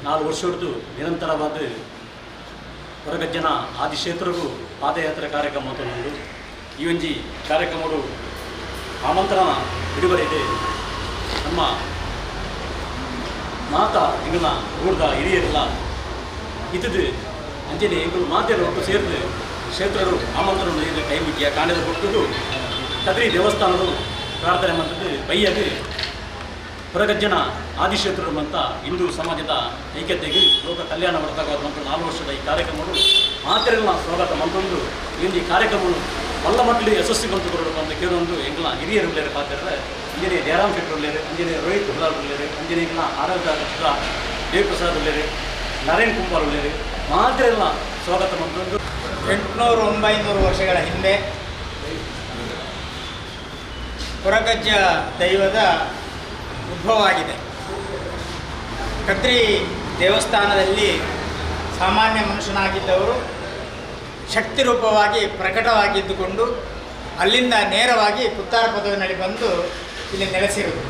4 ವರ್ಷದ್ದು ನಿರಂತರವಾದ ಹೊರಗಜ್ಜನ ಆದಿಕ್ಷೇತ್ರಗೂ ಪಾದಯಾತ್ರೆ ಕಾರ್ಯಕ್ರಮ ಅಂತಂದು ಈ ಒಂಜಿ ಕಾರ್ಯಕ್ರಮಗಳು ಆಮಂತ್ರಣ ಬಿಡುಗಡೆ ನಮ್ಮ ಮಾತ ಇಂಗನ ಊರ್ದ ಹಿರಿಯರೆಲ್ಲ ಇದ್ದದು ಅಂಜನೆ ಎಂಗಳು ಮಾತೆಲ್ಲ ಒಟ್ಟು ಸೇರಿದು ಕ್ಷೇತ್ರಗಳು ಆಮಂತ್ರಣ ಇದು ಕೈ ಮುಟ್ಟಿಯ ಕಾಣದ ಕೊಟ್ಟದು ಕದ್ರಿ ದೇವಸ್ಥಾನದ ಪ್ರಾರ್ಥನೆ ಮಾಡಿದ್ದು ಬೈಯದು ಹೊರಗಜ್ಜನ ಆದಿಕ್ಷೇತ್ರರು ಅಂತ ಹಿಂದೂ ಸಮಾಜದ ಐಕ್ಯತೆಗೆ ಲೋಕ ಕಲ್ಯಾಣ ವರ್ತಾಗುವಂಥ 4 ವರ್ಷದ ಈ ಕಾರ್ಯಕ್ರಮಗಳು ಮಾತೆಲ್ಲ ಸ್ವಾಗತ ಮಂತೊಂದು ಈ ಕಾರ್ಯಕ್ರಮವನ್ನು ಒಲ್ಲ ಮಟ್ಟಲಿ ಯಶಸ್ವಿಗೊಂಡು ಅಂತ ಕೇಳೊಂದು ಎಂಗ್ಲ ಹಿರಿಯರು ಪಾತ್ರ ಅಂಜನೇ ಜಯರಾಮ್ ಶೆಟ್ಟರು ಅಂಜನೇ ರೋಹಿತ್ ಹುಲಾರ್ ಅಂಜನೇ ಆರೋಗ್ಯ ದೇವಪ್ರಸಾದ್ ನರೇನ್ ಕುಂಬಾರ್ ಮಾತ್ರ ಎಲ್ಲ ಸ್ವಾಗತ ಮಂತೊಂದು 800-900 ವರ್ಷಗಳ ಹಿಂದೆ ಹೊರಗಜ್ಜ ದೈವದ ಉದ್ಭವವಾಗಿದೆ. ಕದ್ರಿ ದೇವಸ್ಥಾನದಲ್ಲಿ ಸಾಮಾನ್ಯ ಮನುಷ್ಯನಾಗಿದ್ದವರು ಶಕ್ತಿ ರೂಪವಾಗಿ ಪ್ರಕಟವಾಗಿದ್ದುಕೊಂಡು ಅಲ್ಲಿಂದ ನೇರವಾಗಿ ಕುತ್ತಾರ ಪದವಿನಲ್ಲಿ ಬಂದು ಇಲ್ಲಿ ನೆಲೆಸಿರುವುದು.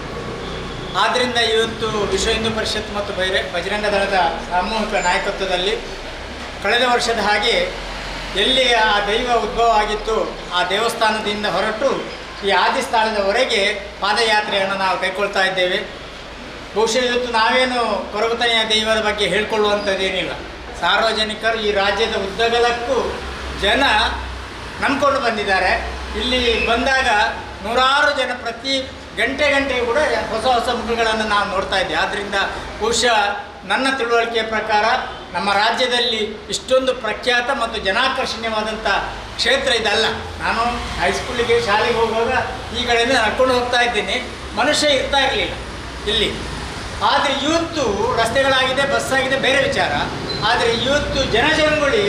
ಆದ್ದರಿಂದ ಇವತ್ತು ವಿಶ್ವ ಹಿಂದೂ ಪರಿಷತ್ ಮತ್ತು ಬಜರಂಗ ದಳದ ಸಾಮೂಹಿಕ ನಾಯಕತ್ವದಲ್ಲಿ ಕಳೆದ ವರ್ಷದ ಹಾಗೆ ಎಲ್ಲಿ ಆ ದೈವ ಉದ್ಭವ ಆಗಿತ್ತು ಆ ದೇವಸ್ಥಾನದಿಂದ ಹೊರಟು ಈ ಆದಿಸ್ಥಾನದವರೆಗೆ ಪಾದಯಾತ್ರೆಯನ್ನು ನಾವು ಕೈಗೊಳ್ತಾ ಇದ್ದೇವೆ. ಬಹುಶಃ ಇವತ್ತು ನಾವೇನು ಕೊರಗುತನೆಯ ದೈವದ ಬಗ್ಗೆ ಹೇಳ್ಕೊಳ್ಳುವಂಥದ್ದೇನಿಲ್ಲ. ಸಾರ್ವಜನಿಕರು ಈ ರಾಜ್ಯದ ಉದ್ದಗಲಕ್ಕೂ ಜನ ನಂಬಿಕೊಂಡು ಬಂದಿದ್ದಾರೆ. ಇಲ್ಲಿ ಬಂದಾಗ ನೂರಾರು ಜನ ಪ್ರತಿ ಗಂಟೆಗೆ ಕೂಡ ಹೊಸ ಹೊಸ ಮುಖಗಳನ್ನು ನಾವು ನೋಡ್ತಾ ಇದ್ದೇವೆ. ಆದ್ದರಿಂದ ಬಹುಶಃ ನನ್ನ ತಿಳುವಳಿಕೆಯ ಪ್ರಕಾರ ನಮ್ಮ ರಾಜ್ಯದಲ್ಲಿ ಇಷ್ಟೊಂದು ಪ್ರಖ್ಯಾತ ಮತ್ತು ಜನಾಕರ್ಷಣೀಯವಾದಂಥ ಕ್ಷೇತ್ರ ಇದಲ್ಲ. ನಾನು ಹೈಸ್ಕೂಲಿಗೆ ಶಾಲೆಗೆ ಹೋಗುವಾಗ ಈ ಕಡೆಯಿಂದ ನಡ್ಕೊಂಡು ಹೋಗ್ತಾ ಇದ್ದೀನಿ, ಮನುಷ್ಯ ಇರ್ತಾ ಇರಲಿಲ್ಲ ಇಲ್ಲಿ. ಆದರೆ ಇವತ್ತು ರಸ್ತೆಗಳಾಗಿದೆ, ಬಸ್ ಆಗಿದೆ, ಬೇರೆ ವಿಚಾರ. ಆದರೆ ಇವತ್ತು ಜನಜಂಗುಳಿ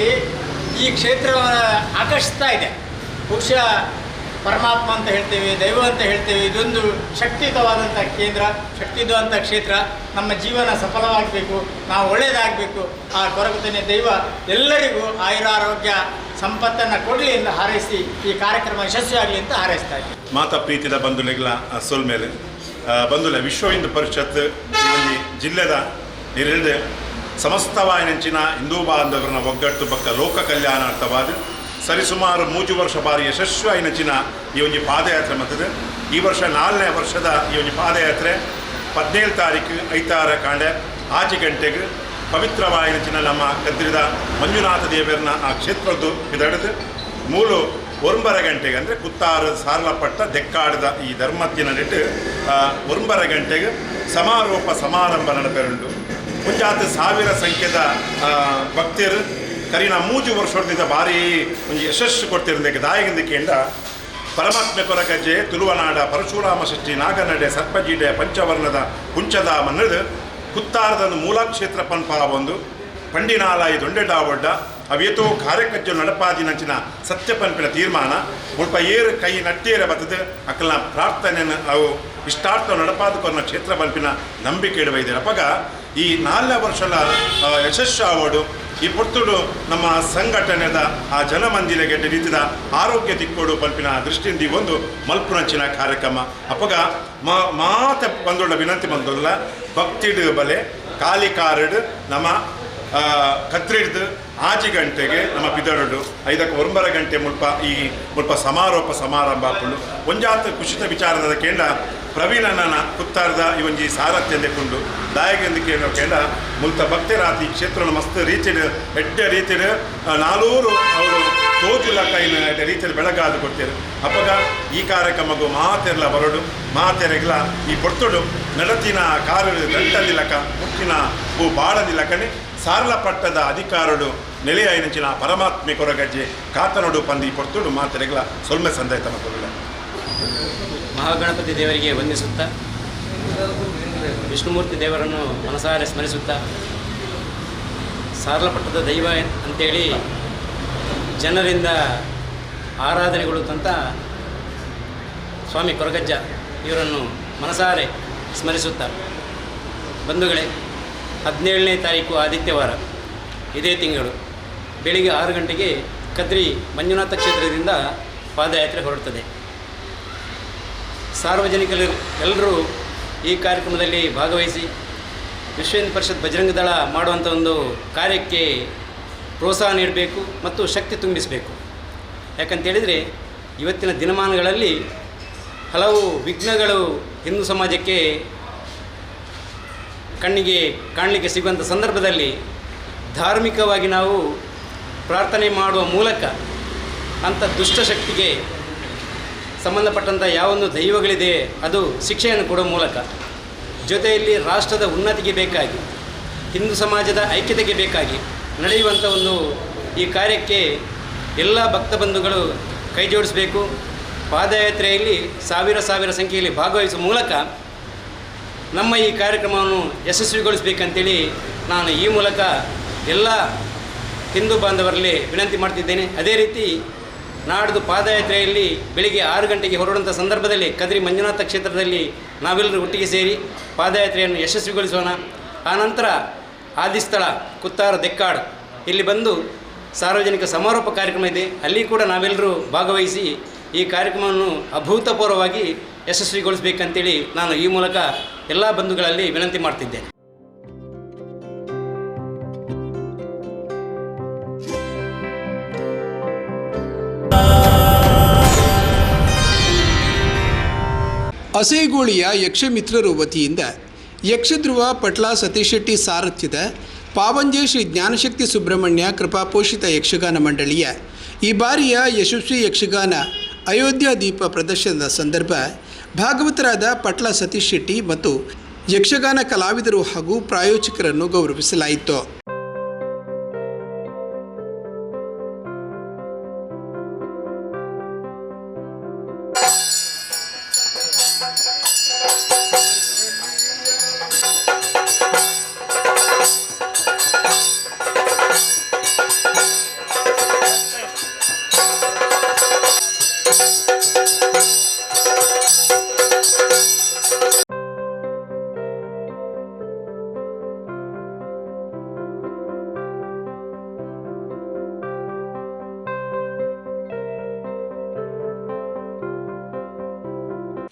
ಈ ಕ್ಷೇತ್ರವನ್ನು ಆಕರ್ಷಿಸ್ತಾ ಇದೆ. ಬಹುಶಃ ಪರಮಾತ್ಮ ಅಂತ ಹೇಳ್ತೇವೆ, ದೈವ ಅಂತ ಹೇಳ್ತೇವೆ. ಇದೊಂದು ಶಕ್ತಿಯುತವಾದಂಥ ಕೇಂದ್ರ, ಶಕ್ತಿಯುತವಾದಂಥ ಕ್ಷೇತ್ರ. ನಮ್ಮ ಜೀವನ ಸಫಲವಾಗಬೇಕು, ನಾವು ಒಳ್ಳೆಯದಾಗಬೇಕು. ಆ ಕೊರಗುತನೆ ದೈವ ಎಲ್ಲರಿಗೂ ಆಯುರಾರೋಗ್ಯ ಸಂಪತ್ತನ್ನು ಕೊಡಲಿ ಎಂದು ಹಾರೈಸಿ ಈ ಕಾರ್ಯಕ್ರಮ ಯಶಸ್ವಿಯಾಗಲಿ ಅಂತ ಹಾರೈಸ್ತಾ ಇದ್ದೀವಿ. ಮಾತಾ ಪ್ರೀತಿದ ಬಂಧುಲೆಗಳ ಸೋಲ್ ಮೇಲೆ ಬಂಧುಲೆ ವಿಶ್ವ ಹಿಂದೂ ಪರಿಷತ್ ಇಲ್ಲಿ ಜಿಲ್ಲೆದ ಇರದೆ ಸಮಸ್ತವಾಯಿನಂಚಿನ ಹಿಂದೂ ಬಾಂಧವರನ್ನ ಒಗ್ಗಟ್ಟು ಬಕ್ಕ ಲೋಕ ಕಲ್ಯಾಣಾರ್ಥವಾದ ಸರಿಸುಮಾರು 3 ವರ್ಷ ಬಾರಿ ಯಶಸ್ವಿಯಾಯಿನಂಚಿನ ಈ ಒಂದು ಪಾದಯಾತ್ರೆ ಮತ್ತದೆ. ಈ ವರ್ಷ 4ನೇ ವರ್ಷದ ಈ ಒಂದು ಪಾದಯಾತ್ರೆ 17 ತಾರೀಕು ಐತಾರ ಕಾಂಡೆ 5 ಗಂಟೆಗೆ ಪವಿತ್ರವಾಯಿನಂಚಿನ ನಮ್ಮ ಕದ್ರಿದ ಮಂಜುನಾಥ ದೇವರನ್ನ ಆ ಕ್ಷೇತ್ರದ್ದು ಇದಡದು ಮೂಲು 9 ಗಂಟೆಗೆ ಅಂದರೆ ಕುತ್ತಾರ ಸಾರ್ಲಪಟ್ಟ ದೆಕ್ಕಾಡದ ಈ ಧರ್ಮತ್ತಿನ ನೆಟ್ಟು 9 ಗಂಟೆಗೆ ಸಮಾರೋಪ ಸಮಾರಂಭ ನಡೆಪೆರುಂಡು. ಮುಂಜಾತ 1000 ಸಂಖ್ಯೆದ ಭಕ್ತರು ಕರಿನ 3 ವರ್ಷದಿಂದ ಭಾರಿ ಒಂದು ಯಶಸ್ಸು ಕೊಡ್ತಿರೋದಕ್ಕೆ ದಾಯಗಿಂದಕ್ಕೆಂಡ ಪರಮಾತ್ಮ ಕೊರಗಜ್ಜೆ ತುಳುವನಾಡ ಪರಶುರಾಮ ಷಷ್ಠಿ ನಾಗನಡೆ ಸರ್ಪಜೀಡೆ ಪಂಚವರ್ಣದ ಕುಂಚದ ಮನ್ನದು ಕುತ್ತಾರದನ್ನು ಮೂಲಾಕ್ಷೇತ್ರ ಪನ್ಪ ಒಂದು ಪಂಡಿನಾಲಾಯಿ ದೊಂಡೆಡಾವೊಡ್ಡ ಅವೇತೋ ಕಾರ್ಯಕಜ್ಜು ನಡಪಾದಿನಂಚಿನ ಸತ್ಯ ಪಂಪಿನ ತೀರ್ಮಾನ ಮುಲ್ಪ ಏರು ಕೈ ನಟ್ಟೇರ ಬರ್ತದೆ ಅಕ್ಕಲ ಪ್ರಾರ್ಥನೆಯನ್ನು ಅವು ಇಷ್ಟಾರ್ಥ ನಡಪಾದಕೊನ್ನ ಕ್ಷೇತ್ರ ಪಂಪಿನ ನಂಬಿಕೆ ಇಡುವೈದೆ ಅಪಗ ಈ 4 ವರ್ಷದ ಯಶಸ್ಸು ಆವೋಡು ಈ ಪೊರ್ತುಡು ನಮ್ಮ ಸಂಘಟನೆದ ಆ ಜನಮಂದಿರಗೆ ರೀತಿದ ಆರೋಗ್ಯ ತಿಕ್ಕೋಡು ಪಂಪಿನ ದೃಷ್ಟಿಯಿಂದ ಒಂದು ಮಲ್ಪುನಂಚಿನ ಕಾರ್ಯಕ್ರಮ ಅಪಗ ಮಾತೆ ಬಂದೊಳ್ಳ ವಿನಂತಿ ಬಂದೊಳ್ಳ ಭಕ್ತಿಡು ಬಲೆ ಕಾಲಿಕಾರಡು ನಮ್ಮ ಕದ್ರಿಡ್ದು 5 ಗಂಟೆಗೆ ನಮ್ಮ ಪಿದರಡು 9 ಗಂಟೆ ಮುಲ್ಪ ಸಮಾರೋಪ ಸಮಾರಂಭ ಹಾಕೊಂಡು ಒಂಜಾತ ಕುಶಿತ ವಿಚಾರದ ಕೇಂದ್ರ ಪ್ರವೀಣನ ಕುತ್ತಾರದ ಇವೊಂಜಿ ಸಾರಥ್ಯ ಎಂದುಕೊಂಡು ದಾಯಗೆಂದಿಕೆ ಕೇಂದ್ರ ಮುಲ್ತ ಭಕ್ತರಾತಿ ಕ್ಷೇತ್ರ ಮಸ್ತ್ ರೀತಿಡ್ ಎಡ್ಡ ರೀತಿಡ್ 400 ಅವರು ತೋಜುಲ ಕೈನ ರೀತಿಯಲ್ಲಿ ಬೆಳಗಾದು ಕೊಡ್ತಾರೆ ಅಪ್ಪಗ ಈ ಕಾರ್ಯಕ್ರಮಗೂ ಮಾತೆರ್ಲ ಬರಡು ಮಾತೆರೆಗ್ಲ ಈ ಪೊರ್ತುಡು ನಡತಿನ ಕಾರು ಗಂಟಲಿಲಕ ಮುಟ್ಟಿನ ಭೂ ಬಾಳದಿಲಕನೆ ಸಾರ್ಲಪಟ್ಟದ ಅಧಿಕಾರಡು ನೆಲೆಯಾಯಿನಂಚಿನ ಪರಮಾತ್ಮೆ ಕೊರಗಜ್ಜೆ ಕಾತನೋಡು ಪಂದಿ ಪೊರ್ತುಡು ಮಾತೆರೆಗ್ಲ ಸೊಲ್ಮೆ ಸಂದಾಯಿತ ಮಕ್ಕಳು ಮಹಾಗಣಪತಿ ದೇವರಿಗೆ ವಂದಿಸುತ್ತಾ ವಿಷ್ಣುಮೂರ್ತಿ ದೇವರನ್ನು ಮನಸಾರೆ ಸ್ಮರಿಸುತ್ತಾ ಸಾರ್ಲಪಟ್ಟದ ದೈವ ಅಂತೇಳಿ ಜನರಿಂದ ಆರಾಧನೆಗೊಳ್ಳುತ್ತಂಥ ಸ್ವಾಮಿ ಕೊರಗಜ್ಜ ಇವರನ್ನು ಮನಸಾರೆ ಸ್ಮರಿಸುತ್ತಾ ಬಂಧುಗಳೇ 17ನೇ ತಾರೀಕು ಆದಿತ್ಯವಾರ ಇದೇ ತಿಂಗಳು ಬೆಳಿಗ್ಗೆ 6 ಗಂಟೆಗೆ ಕದ್ರಿ ಮಂಜುನಾಥ ಕ್ಷೇತ್ರದಿಂದ ಪಾದಯಾತ್ರೆ ಹೊರಡ್ತದೆ. ಸಾರ್ವಜನಿಕರು ಎಲ್ಲರೂ ಈ ಕಾರ್ಯಕ್ರಮದಲ್ಲಿ ಭಾಗವಹಿಸಿ ವಿಶ್ವ ಹಿಂದೂ ಪರಿಷತ್ ಬಜರಂಗ ದಳ ಮಾಡುವಂಥ ಒಂದು ಕಾರ್ಯಕ್ಕೆ ಪ್ರೋತ್ಸಾಹ ನೀಡಬೇಕು ಮತ್ತು ಶಕ್ತಿ ತುಂಬಿಸಬೇಕು. ಯಾಕಂತೇಳಿದರೆ ಇವತ್ತಿನ ದಿನಮಾನಗಳಲ್ಲಿ ಹಲವು ವಿಘ್ನಗಳು ಹಿಂದೂ ಸಮಾಜಕ್ಕೆ ಕಣ್ಣಿಗೆ ಕಾಣಲಿಕ್ಕೆ ಸಿಗುವಂಥ ಸಂದರ್ಭದಲ್ಲಿ ಧಾರ್ಮಿಕವಾಗಿ ನಾವು ಪ್ರಾರ್ಥನೆ ಮಾಡುವ ಮೂಲಕ ಅಂಥ ದುಷ್ಟಶಕ್ತಿಗೆ ಸಂಬಂಧಪಟ್ಟಂಥ ಯಾವೊಂದು ದೈವಗಳಿದೆ ಅದು ಶಿಕ್ಷೆಯನ್ನು ಕೊಡುವ ಮೂಲಕ, ಜೊತೆಯಲ್ಲಿ ರಾಷ್ಟ್ರದ ಉನ್ನತಿಗೆ ಬೇಕಾಗಿ, ಹಿಂದೂ ಸಮಾಜದ ಐಕ್ಯತೆಗೆ ಬೇಕಾಗಿ ನಡೆಯುವಂಥ ಒಂದು ಈ ಕಾರ್ಯಕ್ಕೆ ಎಲ್ಲ ಭಕ್ತ ಬಂಧುಗಳು ಕೈ ಜೋಡಿಸಬೇಕು. ಪಾದಯಾತ್ರೆಯಲ್ಲಿ ಸಾವಿರ ಸಂಖ್ಯೆಯಲ್ಲಿ ಭಾಗವಹಿಸುವ ಮೂಲಕ ನಮ್ಮ ಈ ಕಾರ್ಯಕ್ರಮವನ್ನು ಯಶಸ್ವಿಗೊಳಿಸಬೇಕಂತೇಳಿ ನಾನು ಈ ಮೂಲಕ ಎಲ್ಲ ಹಿಂದೂ ಬಾಂಧವರಲ್ಲಿ ವಿನಂತಿ ಮಾಡ್ತಿದ್ದೇನೆ. ಅದೇ ರೀತಿ ನಾಡ್ದು ಪಾದಯಾತ್ರೆಯಲ್ಲಿ ಬೆಳಿಗ್ಗೆ 6 ಗಂಟೆಗೆ ಹೊರಡುವಂಥ ಸಂದರ್ಭದಲ್ಲಿ ಕದ್ರಿ ಮಂಜುನಾಥ ಕ್ಷೇತ್ರದಲ್ಲಿ ನಾವೆಲ್ಲರೂ ಒಟ್ಟಿಗೆ ಸೇರಿ ಪಾದಯಾತ್ರೆಯನ್ನು ಯಶಸ್ವಿಗೊಳಿಸೋಣ. ಆನಂತರ ಆದಿಸ್ಥಳ ಕುತ್ತಾರ ದೆಕ್ಕಾಡು ಇಲ್ಲಿ ಬಂದು ಸಾರ್ವಜನಿಕ ಸಮಾರೋಪ ಕಾರ್ಯಕ್ರಮ ಇದೆ, ಅಲ್ಲಿ ಕೂಡ ನಾವೆಲ್ಲರೂ ಭಾಗವಹಿಸಿ ಈ ಕಾರ್ಯಕ್ರಮವನ್ನು ಅಭೂತಪೂರ್ವವಾಗಿ ಯಶಸ್ವಿಗೊಳಿಸಬೇಕಂತೇಳಿ ನಾನು ಈ ಮೂಲಕ ಎಲ್ಲ ಬಂಧುಗಳಲ್ಲಿ ವಿನಂತಿ ಮಾಡ್ತಿದ್ದೇನೆ. ಅಸೇಗೋಳಿಯ ಯಕ್ಷಮಿತ್ರರು ವತಿಯಿಂದ ಯಕ್ಷಧ್ರುವ ಪಟ್ಲ ಸತೀಶ್ ಶೆಟ್ಟಿ ಸಾರಥ್ಯದ ಪಾವಂಜೆ ಶ್ರೀ ಜ್ಞಾನಶಕ್ತಿ ಸುಬ್ರಹ್ಮಣ್ಯ ಕೃಪಾಪೋಷಿತ ಯಕ್ಷಗಾನ ಮಂಡಳಿಯ ಈ ಬಾರಿಯ ಯಶಸ್ವಿ ಯಕ್ಷಗಾನ ಅಯೋಧ್ಯ ದೀಪ ಪ್ರದರ್ಶನದ ಸಂದರ್ಭ ಭಾಗವತರಾದ ಪಟ್ಲ ಸತೀಶ್ ಶೆಟ್ಟಿ ಮತ್ತು ಯಕ್ಷಗಾನ ಕಲಾವಿದರು ಹಾಗೂ ಪ್ರಾಯೋಜಕರನ್ನು ಗೌರವಿಸಲಾಯಿತು.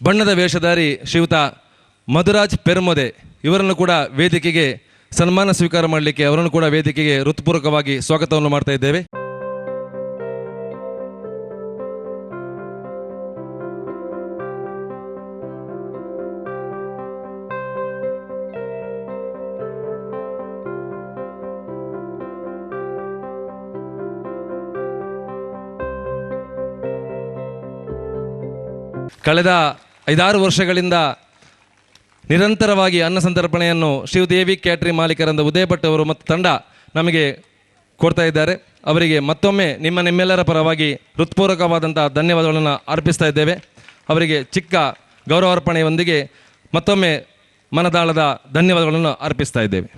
ಬಣ್ಣದ ವೇಷಧಾರಿ ಶ್ರೀಯುತ ಮಧುರಾಜ್ ಪೆರ್ಮೊದೆ ಇವರನ್ನು ಕೂಡ ವೇದಿಕೆಗೆ ಸನ್ಮಾನ ಸ್ವೀಕಾರ ಮಾಡಲಿಕ್ಕೆ ಅವರನ್ನು ಕೂಡ ವೇದಿಕೆಗೆ ಹೃತ್ಪೂರ್ವಕವಾಗಿ ಸ್ವಾಗತವನ್ನು ಮಾಡ್ತಾ ಇದ್ದೇವೆ. ಕಳೆದ 5-6 ವರ್ಷಗಳಿಂದ ನಿರಂತರವಾಗಿ ಅನ್ನ ಸಂತರ್ಪಣೆಯನ್ನು ಶ್ರೀದೇವಿ ಕ್ಯಾಟ್ರಿ ಮಾಲೀಕರಾದ ಉದಯ ಭಟ್ ಅವರು ಮತ್ತು ತಂಡ ನಮಗೆ ಕೊಡ್ತಾ ಇದ್ದಾರೆ. ಅವರಿಗೆ ಮತ್ತೊಮ್ಮೆ ನಿಮ್ಮೆಲ್ಲರ ಪರವಾಗಿ ಹೃತ್ಪೂರ್ವಕವಾದಂಥ ಧನ್ಯವಾದಗಳನ್ನು ಅರ್ಪಿಸ್ತಾ ಇದ್ದೇವೆ. ಅವರಿಗೆ ಚಿಕ್ಕ ಗೌರವಾರ್ಪಣೆಯೊಂದಿಗೆ ಮತ್ತೊಮ್ಮೆ ಮನದಾಳದ ಧನ್ಯವಾದಗಳನ್ನು ಅರ್ಪಿಸ್ತಾ ಇದ್ದೇವೆ.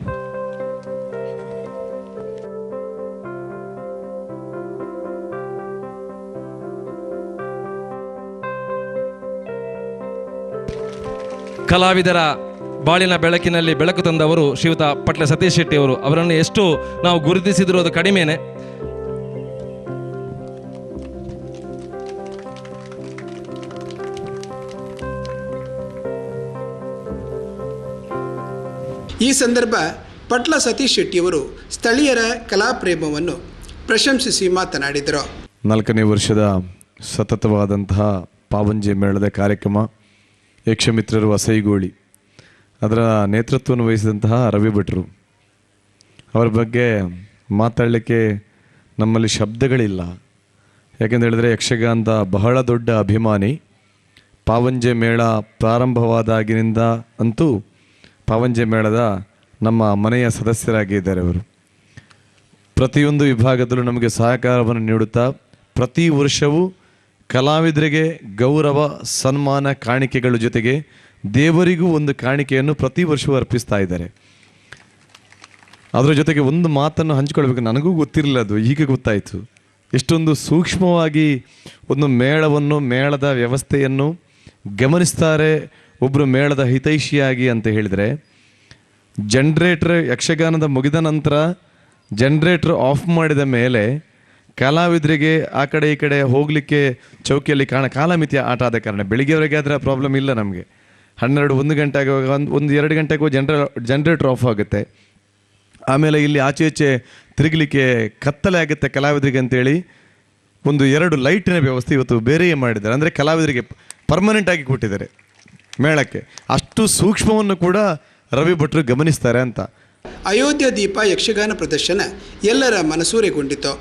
ಕಲಾವಿದರ ಬಾಳಿನ ಬೆಳಕಿನಲ್ಲಿ ಬೆಳಕು ತಂದವರು ಶ್ರೀಯುತ ಪಟ್ಲ ಸತೀಶ್ ಶೆಟ್ಟಿ ಅವರು. ಅವರನ್ನು ಎಷ್ಟು ನಾವು ಗುರುತಿಸಿದರೂ ಅದು ಕಡಿಮೆನೆ. ಈ ಸಂದರ್ಭ ಪಟ್ಲ ಸತೀಶ್ ಶೆಟ್ಟಿಯವರು ಸ್ಥಳೀಯರ ಕಲಾ ಪ್ರೇಮವನ್ನು ಪ್ರಶಂಸಿಸಿ ಮಾತನಾಡಿದರು. 4ನೇ ವರ್ಷದ ಸತತವಾದಂತಹ ಪಾವಂಜೆ ಮೇಳದ ಕಾರ್ಯಕ್ರಮ ಯಕ್ಷಮಿತ್ರರು ಅಸೈಗೋಳಿ, ಅದರ ನೇತೃತ್ವವನ್ನು ವಹಿಸಿದಂತಹ ರವಿ ಭಟ್ರು ಅವರ ಬಗ್ಗೆ ಮಾತಾಡಲಿಕ್ಕೆ ನಮ್ಮಲ್ಲಿ ಶಬ್ದಗಳಿಲ್ಲ. ಯಾಕೆಂತ ಹೇಳಿದ್ರೆ ಯಕ್ಷಗಾನದ ಬಹಳ ದೊಡ್ಡ ಅಭಿಮಾನಿ. ಪಾವಂಜೆ ಮೇಳ ಪ್ರಾರಂಭವಾದಾಗಿನಿಂದ ಅಂತೂ ಪಾವಂಜೆ ಮೇಳದ ನಮ್ಮ ಮನೆಯ ಸದಸ್ಯರಾಗಿದ್ದಾರೆ. ಅವರು ಪ್ರತಿಯೊಂದು ವಿಭಾಗದಲ್ಲೂ ನಮಗೆ ಸಹಕಾರವನ್ನು ನೀಡುತ್ತಾ ಪ್ರತಿ ವರ್ಷವೂ ಕಲಾವಿದರಿಗೆ ಗೌರವ ಸನ್ಮಾನ ಕಾಣಿಕೆಗಳ ಜೊತೆಗೆ ದೇವರಿಗೂ ಒಂದು ಕಾಣಿಕೆಯನ್ನು ಪ್ರತಿ ವರ್ಷವೂ ಅರ್ಪಿಸ್ತಾ ಇದ್ದಾರೆ. ಅದರ ಜೊತೆಗೆ ಒಂದು ಮಾತನ್ನು ಹಂಚಿಕೊಳ್ಬೇಕು, ನನಗೂ ಗೊತ್ತಿರಲಿಲ್ಲ, ಅದು ಈಗ ಗೊತ್ತಾಯಿತು. ಎಷ್ಟೊಂದು ಸೂಕ್ಷ್ಮವಾಗಿ ಒಂದು ಮೇಳವನ್ನು, ಮೇಳದ ವ್ಯವಸ್ಥೆಯನ್ನು ಗಮನಿಸ್ತಾರೆ ಒಬ್ಬರು ಮೇಳದ ಹಿತೈಷಿಯಾಗಿ ಅಂತ ಹೇಳಿದರೆ. ಜನ್ರೇಟ್ರ್ ಯಕ್ಷಗಾನದ ಮುಗಿದ ನಂತರ ಜನ್ರೇಟ್ರ್ ಆಫ್ ಮಾಡಿದ ಮೇಲೆ ಕಲಾವಿದರಿಗೆ ಆ ಕಡೆ ಈ ಕಡೆ ಹೋಗಲಿಕ್ಕೆ ಚೌಕಿಯಲ್ಲಿ ಕಾಲಮಿತಿಯ ಆಟ ಆದ ಕಾರಣ ಬೆಳಿಗ್ಗೆವರೆಗೆ ಅದರ ಪ್ರಾಬ್ಲಮ್ ಇಲ್ಲ ನಮಗೆ. 12-1 ಗಂಟೆ ಆಗುವಾಗ 1-2 ಗಂಟೆಗೂ ಜನ್ರೇಟ್ರ್ ಆಫ್ ಆಗುತ್ತೆ. ಆಮೇಲೆ ಇಲ್ಲಿ ಆಚೆ ಈಚೆ ತಿರುಗಲಿಕ್ಕೆ ಕತ್ತಲೆ ಆಗುತ್ತೆ ಕಲಾವಿದರಿಗೆ ಅಂತೇಳಿ ಒಂದು 2 ಲೈಟಿನ ವ್ಯವಸ್ಥೆ ಇವತ್ತು ಬೇರೆಯೇ ಮಾಡಿದ್ದಾರೆ. ಅಂದರೆ ಕಲಾವಿದರಿಗೆ ಪರ್ಮನೆಂಟ್ ಆಗಿ ಕೊಟ್ಟಿದ್ದಾರೆ ಮೇಳಕ್ಕೆ. ಅಷ್ಟು ಸೂಕ್ಷ್ಮವನ್ನು ಕೂಡ ರವಿ ಭಟ್ರು ಗಮನಿಸ್ತಾರೆ ಅಂತ. ಅಯೋಧ್ಯ ದೀಪ ಯಕ್ಷಗಾನ ಪ್ರದರ್ಶನ ಎಲ್ಲರ ಮನಸೂರೆಗೊಂಡಿತು.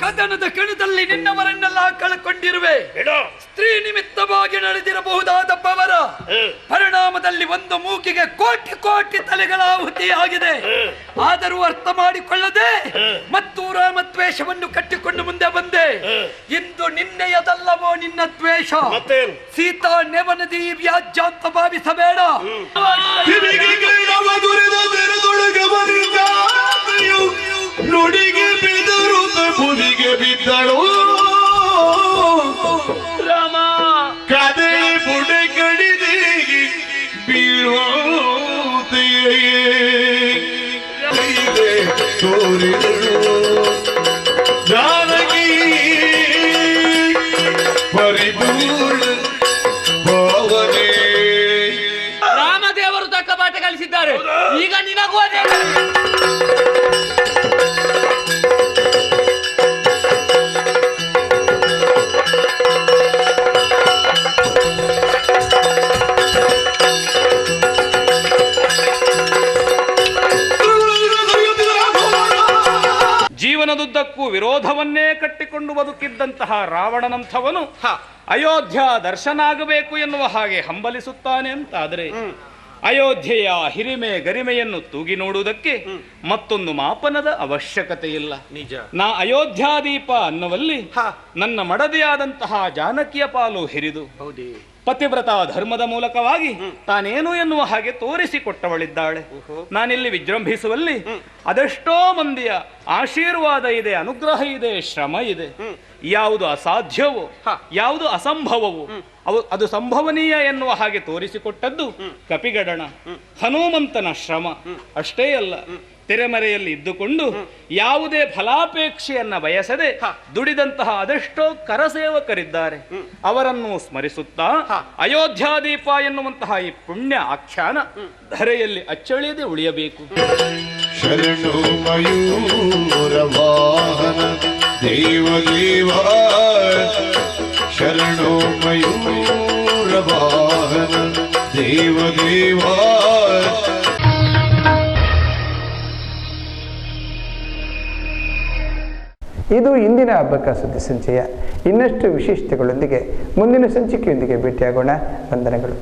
ಕದನದ ಕಣದಲ್ಲಿ ನಿನ್ನವರನ್ನೆಲ್ಲ ಕಳಕೊಂಡಿರುವೆ. ಸ್ತ್ರೀ ನಿಮಿತ್ತವಾಗಿ ನಡೆದಿರಬಹುದಾದ ಪವರ ಪರಿಣಾಮದಲ್ಲಿ ಒಂದು ಮೂಗಿಗೆ ಕೋಟಿ ಕೋಟಿ ತಲೆಗಳ ಆಹುತಿಯಾಗಿದೆ. ಆದರೂ ಅರ್ಥ ಮಾಡಿಕೊಳ್ಳದೆ ಮತ್ತು ರಾಮದ್ವೇಷವನ್ನು ಕಟ್ಟಿಕೊಂಡು ಮುಂದೆ ಬಂದೆ. ಇಂದು ನಿನ್ನೆಯದಲ್ಲವೋ ನಿನ್ನ ದ್ವೇಷ. ಸೀತಾ ನೆವನದಿ ವ್ಯಾಜ್ಯ ಅಂತ ಭಾವಿಸಬೇಡ. ನುಡಿಗೆ ಬಿದ್ದರು ಬುದಿಗೆ ಬಿದ್ದಳು ರಾಮ ಕದೆ ಬುಡೆ ಕಡಿದೇಗಿ ಬೀಳುವಂತೆಯೇ ತೋರಿದಳು ಜಾನಕಿ ಪರಿಪೂರ್ಣ ಭಾವನೆ. ರಾಮದೇವರು ತಕ್ಕ ಪಾಠ ಕಲಿಸಿದ್ದಾರೆ. ಈಗ ನಿನಗೂ ಅದೇ. ಜೀವನದುದ್ದಕ್ಕೂ ವಿರೋಧವನ್ನೇ ಕಟ್ಟಿಕೊಂಡು ಬದುಕಿದ್ದಂತಹ ರಾವಣನಂಥವನು ಅಯೋಧ್ಯ ದರ್ಶನ ಆಗಬೇಕು ಎನ್ನುವ ಹಾಗೆ ಹಂಬಲಿಸುತ್ತಾನೆ ಅಂತಾದರೆ ಅಯೋಧ್ಯೆಯ ಹಿರಿಮೆ ಗರಿಮೆಯನ್ನು ತೂಗಿ ನೋಡುವುದಕ್ಕೆ ಮತ್ತೊಂದು ಮಾಪನದ ಅವಶ್ಯಕತೆ ಇಲ್ಲ. ನಿಜ. ನಾ ಅಯೋಧ್ಯಾದೀಪ ಅನ್ನುವಲ್ಲಿ ನನ್ನ ಮಡದಿಯಾದಂತಹ ಜಾನಕಿಯ ಪಾಲು ಹಿರಿದು ಪತಿವ್ರತ ಧರ್ಮದ ಮೂಲಕವಾಗಿ ತಾನೇನು ಎನ್ನುವ ಹಾಗೆ ತೋರಿಸಿಕೊಟ್ಟವಳಿದ್ದಾಳೆ. ನಾನಿಲ್ಲಿ ವಿಜೃಂಭಿಸುವಲ್ಲಿ ಅದೆಷ್ಟೋ ಮಂದಿಯ ಆಶೀರ್ವಾದ ಇದೆ, ಅನುಗ್ರಹ ಇದೆ, ಶ್ರಮ ಇದೆ. ಯಾವುದು ಅಸಾಧ್ಯವೋ ಯಾವುದು ಅಸಂಭವವೋ ಅದು ಸಂಭವನೀಯ ಎನ್ನುವ ಹಾಗೆ ತೋರಿಸಿಕೊಟ್ಟದ್ದು ಕಪಿಗಡಣ ಹನುಮಂತನ ಶ್ರಮ. ಅಷ್ಟೇ ಅಲ್ಲ, ತೆರೆಮರೆಯಲ್ಲಿ ಇದ್ದುಕೊಂಡು ಯಾವುದೇ ಫಲಾಪೇಕ್ಷೆಯನ್ನ ಬಯಸದೆ ದುಡಿದಂತಹ ಅದೆಷ್ಟೋ ಕರಸೇವಕರಿದ್ದಾರೆ. ಅವರನ್ನು ಸ್ಮರಿಸುತ್ತಾ ಅಯೋಧ್ಯಾದೀಪ ಎನ್ನುವಂತಹ ಈ ಪುಣ್ಯ ಆಖ್ಯಾನ ಧರೆಯಲ್ಲಿ ಅಚ್ಚಳಿಯದೆ ಉಳಿಯಬೇಕು. ಶರಣು ಮಯೂರ ವಾಹನ ದೇವದೇವ ಶರಣು ಮಯೂರ ವಾಹನ ದೇವದೇವ. ಇದು ಇಂದಿನ ಹಬ್ಬಕ್ಕ ಸುದ್ದಿ ಸಂಚಯ. ಇನ್ನಷ್ಟು ವಿಶೇಷತೆಗಳೊಂದಿಗೆ ಮುಂದಿನ ಸಂಚಿಕೆಯೊಂದಿಗೆ ಭೇಟಿಯಾಗೋಣ. ವಂದನೆಗಳು.